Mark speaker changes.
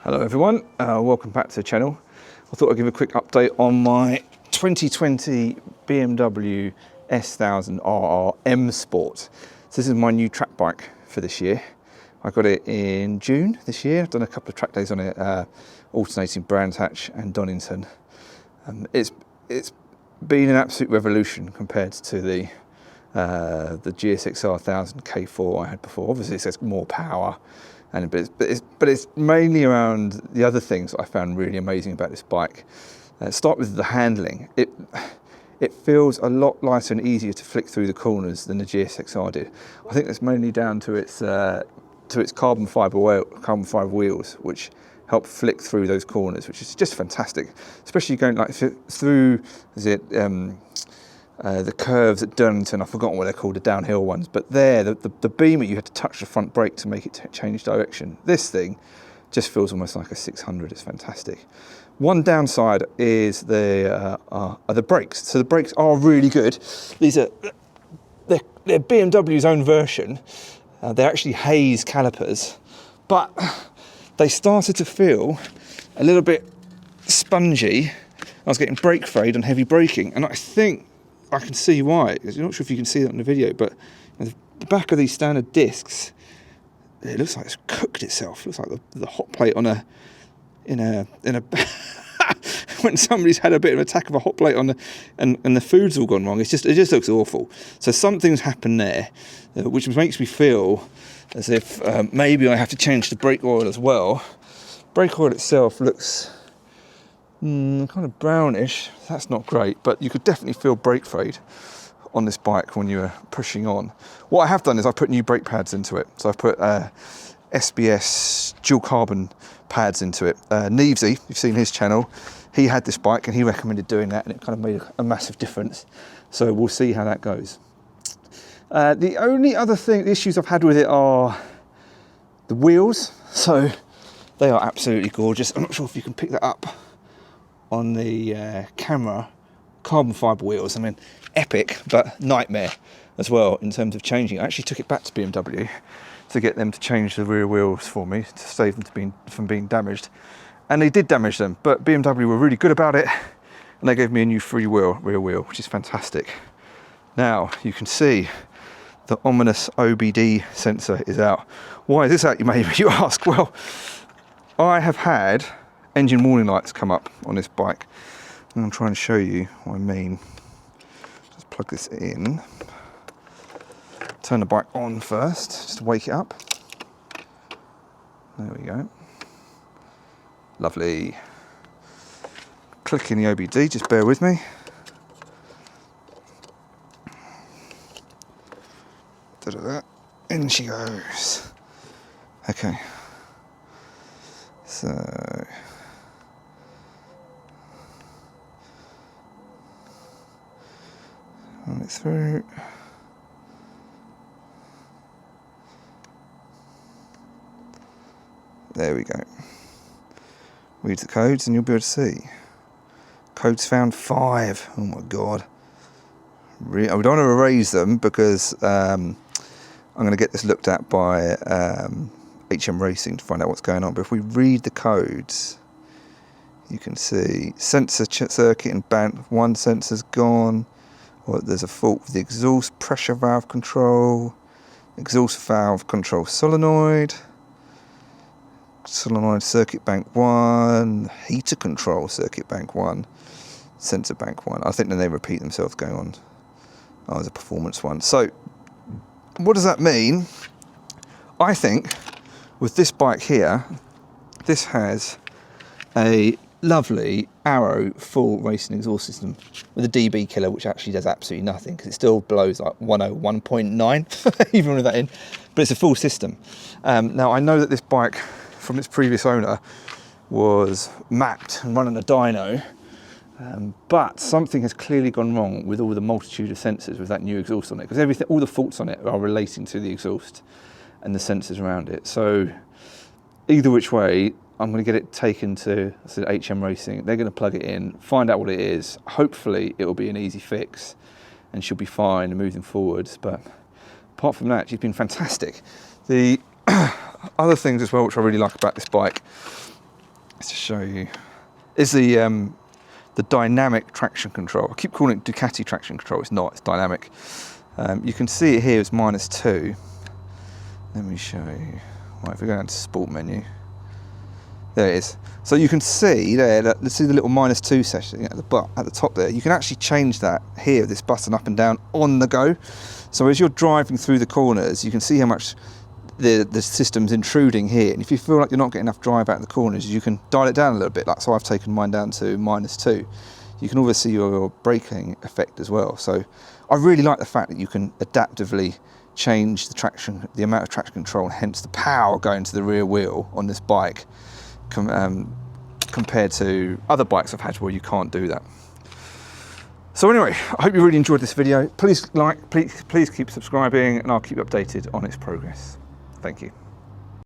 Speaker 1: Hello everyone, welcome back to the channel. I thought I'd give a quick update on my 2020 BMW S1000RR M Sport. So this is my new track bike for this year. I got it in June this year. I've done a couple of track days on it, alternating Brands Hatch and Donington. It's been an absolute revolution compared to the GSXR 1000 K4 I had before. Obviously it has more power, but it's mainly around the other things that I found really amazing about this bike. Start with the handling. It feels a lot lighter and easier to flick through the corners than the GSXR did. I think that's mainly down to its carbon fibre wheels, which help flick through those corners, which is just fantastic. Especially going like through, the curves at Donington. I've forgotten what they're called, the downhill ones, but there, the beamer, you had to touch the front brake to make it change direction. This thing just feels almost like a 600. It's fantastic. One downside is the brakes. So the brakes are really good. They're BMW's own version. They're actually Hayes calipers, but they started to feel a little bit spongy. I was getting brake fade on heavy braking, and I think I can see why. I'm not sure if you can see that in the video, but the back of these standard discs, it looks like it's cooked itself. It looks like the hot plate on in a when somebody's had a bit of an attack of a hot plate on and the food's all gone wrong. It just looks awful. So something's happened there, which makes me feel as if maybe I have to change the brake oil as well. Brake oil itself looks kind of brownish. That's not great, but you could definitely feel brake fade on this bike when you're pushing on. What I have done is I've put new brake pads into it. So I've put SBS dual carbon pads into it. Nevesy, you've seen his channel, he had this bike and he recommended doing that, and it kind of made a massive difference. So we'll see how that goes. The only other issues I've had with it are the wheels. So they are absolutely gorgeous. I'm not sure if you can pick that up on the camera. Carbon fibre wheels, I mean, epic, but nightmare as well in terms of changing. I actually took it back to BMW to get them to change the rear wheels for me to save them from being damaged, and they did damage them, but BMW were really good about it, and they gave me a new rear wheel, which is fantastic. Now you can see the ominous OBD sensor is out. Why is this out, you ask? Well, I have had engine warning lights come up on this bike. I'm going to try and show you what I mean. Just plug this in. Turn the bike on first, just to wake it up. There we go. Lovely. Click in the OBD, just bear with me. Da-da-da. In she goes. Okay. So run it through. There we go. Read the codes and you'll be able to see. Codes found 5. Oh my god. I don't want to erase them because I'm going to get this looked at by HM Racing to find out what's going on. But if we read the codes, you can see sensor circuit and band. One sensor's gone. Or there's a fault with the exhaust pressure valve control, exhaust valve control solenoid circuit bank 1, heater control circuit bank 1, sensor bank 1. I think then they repeat themselves going on. Oh, there's a performance one. So what does that mean? I think with this bike here, this has a lovely Arrow full racing exhaust system with a DB killer, which actually does absolutely nothing because it still blows like 101.9 even with that in, but it's a full system. Now I know that this bike from its previous owner was mapped and running a dyno, but something has clearly gone wrong with all the multitude of sensors with that new exhaust on it, because all the faults on it are relating to the exhaust and the sensors around it. So either which way, I'm going to get it taken to HM Racing. They're going to plug it in, find out what it is. Hopefully it will be an easy fix and she'll be fine and moving forwards. But apart from that, she's been fantastic. The other things as well, which I really like about this bike, Let's just show you. Is the dynamic traction control. I keep calling it Ducati traction control. It's not. It's dynamic. You can see it here is -2. Let me show you. Right, if we go down to sport menu, there it is. So you can see there. Let's see the little -2 section at the top there. You can actually change that here. This button up and down on the go. So as you're driving through the corners, you can see how much the system's intruding here, and if you feel like you're not getting enough drive out in the corners, you can dial it down a little bit. Like so, I've taken mine down to -2. You can always see your braking effect as well. So I really like the fact that you can adaptively change the traction, the amount of traction control, and hence the power going to the rear wheel on this bike, compared to other bikes I've had where you can't do that. So anyway, I hope you really enjoyed this video. Please keep subscribing, and I'll keep you updated on its progress. Thank you.